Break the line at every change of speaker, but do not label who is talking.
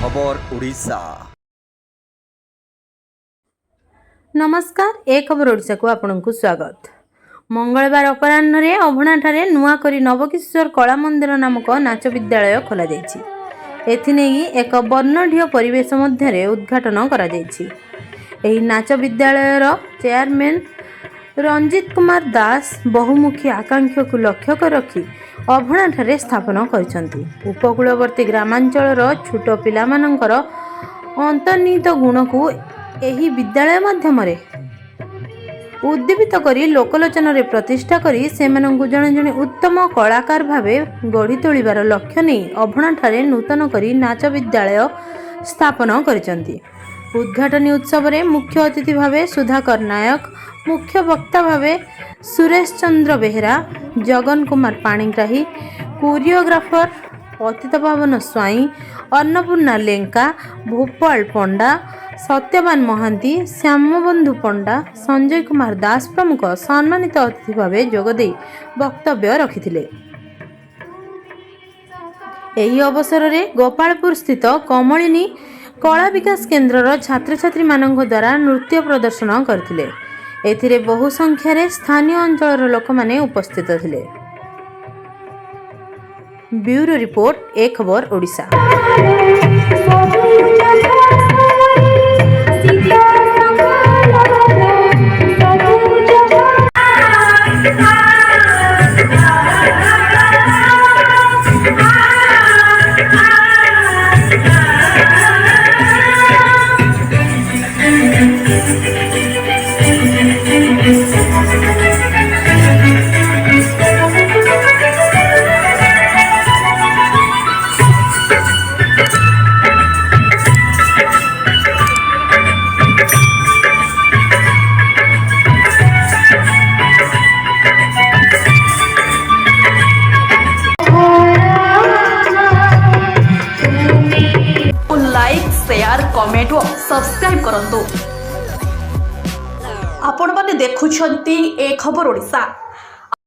खबर ओडिशा।
नमस्कार, ए खबर ओडिशा को आपनकु स्वागत। मंगलवार अपराह्न अभणाठारे नुआकरी नवकिशोर कला मंदिर नामक नाच विद्यालय खोल एक वर्णढ़ परिवेश मध्य उद्घाटन करा नाच विद्यालयर चेयरमैन रंजित कुमार दास बहुमुखी आकांक्षा को लक्ष्य कर रखी अभणाठारे स्थापन करछंती। उपकूलवर्ती ग्रामांचल छोट पिलामानंकर अंतर्निहित गुण को एही विद्यालय माध्यम उद्दीपित करी लोकलोचन रे प्रतिष्ठा करी सेमानंकु जणे जणे उत्तम कलाकार भावे गढ़ी तोलिबार लक्ष्य नहीं अभणाठारे नूतन करी नाच विद्यालय स्थापन करिसंती। उद्घाटनी उत्सव रे मुख्य अतिथि भावे सुधाकर नायक, मुख्य वक्ता भावे सुरेश चंद्र बेहरा, जगन कुमार पाणिग्राही, कोरियोग्राफर पतित पावन स्वाई, अन्नपूर्णा लेंका, भोपाल पंडा, सत्यवान महांती, श्यामबंधु पंडा, संजय कुमार दास प्रमुख सम्मानित अतिथि भावे जोगदे वक्तव्य रखिथिले। एही अवसर में गोपालपुर स्थित कमलिनी कला विकास केन्द्र छात्र छात्री मानक द्वारा नृत्य प्रदर्शन करथिले। एथिरे बहु संख्यार स्थानीय अंचल लोक माने उपस्थित थिले। ब्यूरो रिपोर्ट, ए खबर ओडिशा।
लाइक, शेयर, कमेंट और सब्सक्राइब करंतु। आपण माने देखुछंती ए खबर ओडिशा।